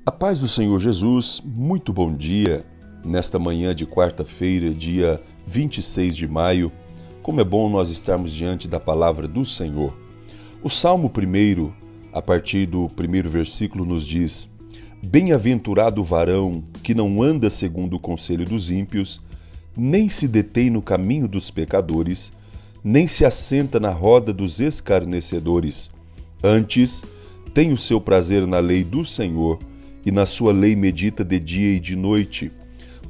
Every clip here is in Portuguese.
A paz do Senhor Jesus, muito bom dia, nesta manhã de quarta-feira, dia 26 de maio. Como é bom nós estarmos diante da palavra do Senhor. O Salmo 1, a partir do primeiro versículo, nos diz: Bem-aventurado o varão que não anda segundo o conselho dos ímpios, nem se detém no caminho dos pecadores, nem se assenta na roda dos escarnecedores. Antes, tem o seu prazer na lei do Senhor, e na sua lei medita de dia e de noite.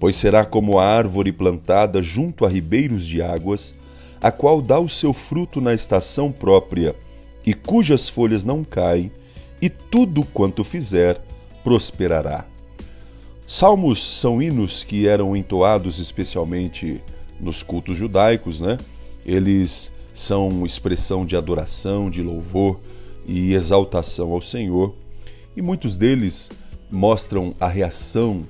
Pois será como a árvore plantada junto a ribeiros de águas, a qual dá o seu fruto na estação própria, e cujas folhas não caem, e tudo quanto fizer prosperará. Salmos são hinos que eram entoados especialmente nos cultos judaicos, né? Eles são expressão de adoração, de louvor e exaltação ao Senhor, e muitos deles mostram a reação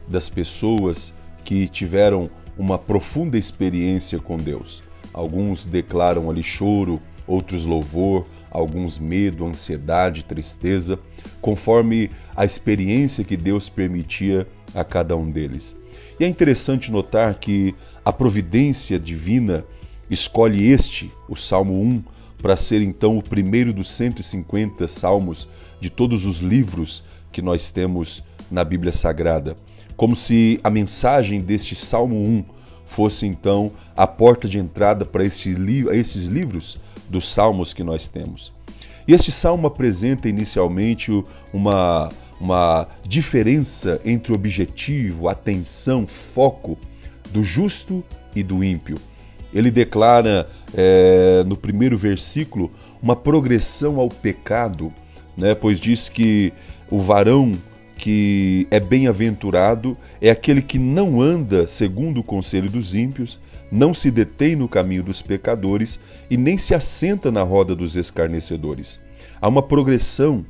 das pessoas que tiveram uma profunda experiência com Deus. Alguns declaram ali choro, outros louvor, alguns medo, ansiedade, tristeza, conforme a experiência que Deus permitia a cada um deles. E é interessante notar que a providência divina escolhe o Salmo 1, para ser então o primeiro dos 150 salmos de todos os livros que nós temos na Bíblia Sagrada, como se a mensagem deste Salmo 1 fosse então a porta de entrada para esses livros dos salmos que nós temos. E este salmo apresenta inicialmente uma diferença entre o objetivo, atenção, foco do justo e do ímpio. Ele declara no primeiro versículo uma progressão ao pecado, né? Pois diz que o varão que é bem-aventurado é aquele que não anda segundo o conselho dos ímpios, não se detém no caminho dos pecadores e nem se assenta na roda dos escarnecedores. Há uma progressão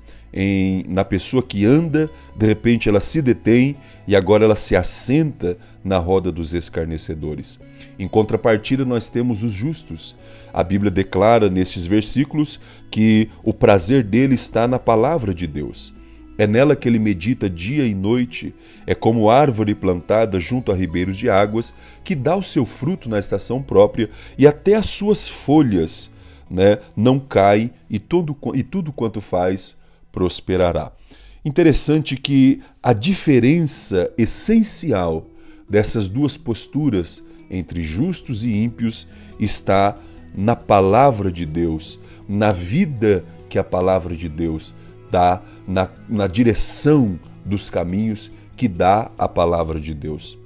na pessoa que anda, de repente ela se detém e agora ela se assenta na roda dos escarnecedores. Em contrapartida, nós temos os justos. A Bíblia declara nesses versículos que o prazer dele está na palavra de Deus. É nela que ele medita dia e noite, é como árvore plantada junto a ribeiros de águas, que dá o seu fruto na estação própria e até as suas folhas, né, não caem e tudo quanto faz prosperará. Interessante que a diferença essencial dessas duas posturas entre justos e ímpios está na palavra de Deus, na vida que a palavra de Deus dá, na direção dos caminhos que dá a palavra de Deus.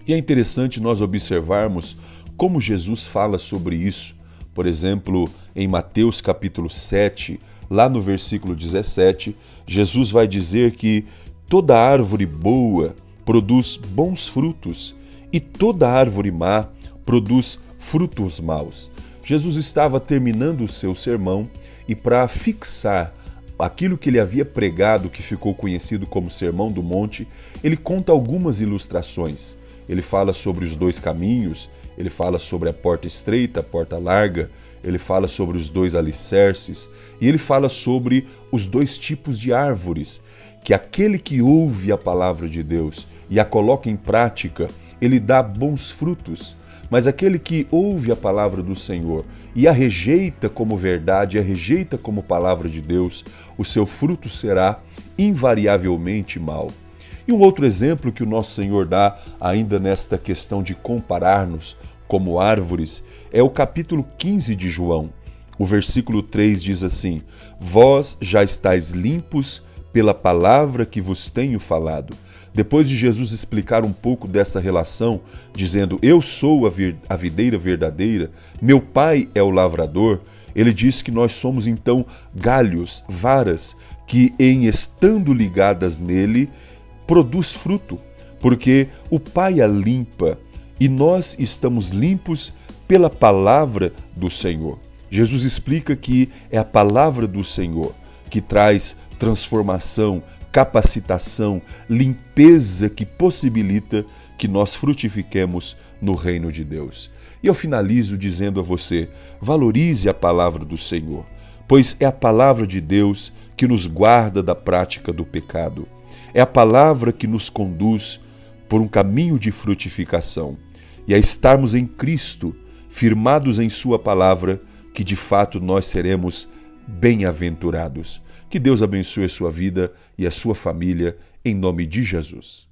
E é interessante nós observarmos como Jesus fala sobre isso. Por exemplo, em Mateus capítulo 7, lá no versículo 17, Jesus vai dizer que toda árvore boa produz bons frutos e toda árvore má produz frutos maus. Jesus estava terminando o seu sermão e, para fixar aquilo que ele havia pregado, que ficou conhecido como Sermão do Monte, ele conta algumas ilustrações. Ele fala sobre os dois caminhos, ele fala sobre a porta estreita, a porta larga, ele fala sobre os dois alicerces e ele fala sobre os dois tipos de árvores, que aquele que ouve a palavra de Deus e a coloca em prática, ele dá bons frutos. Mas aquele que ouve a palavra do Senhor e a rejeita como verdade, a rejeita como palavra de Deus, o seu fruto será invariavelmente mau. E um outro exemplo que o nosso Senhor dá ainda nesta questão de comparar-nos como árvores é o capítulo 15 de João. O versículo 3 diz assim: Vós já estáis limpos pela palavra que vos tenho falado. Depois de Jesus explicar um pouco dessa relação, dizendo: Eu sou a videira verdadeira, meu Pai é o lavrador, ele diz que nós somos então galhos, varas, que em estando ligadas nele, produz fruto, porque o Pai a limpa e nós estamos limpos pela palavra do Senhor. Jesus explica que é a palavra do Senhor que traz transformação, capacitação, limpeza que possibilita que nós frutifiquemos no reino de Deus. E eu finalizo dizendo a você: valorize a palavra do Senhor, pois é a palavra de Deus que nos guarda da prática do pecado. É a palavra que nos conduz por um caminho de frutificação. E a estarmos em Cristo, firmados em Sua palavra, que de fato nós seremos bem-aventurados. Que Deus abençoe a sua vida e a sua família, em nome de Jesus.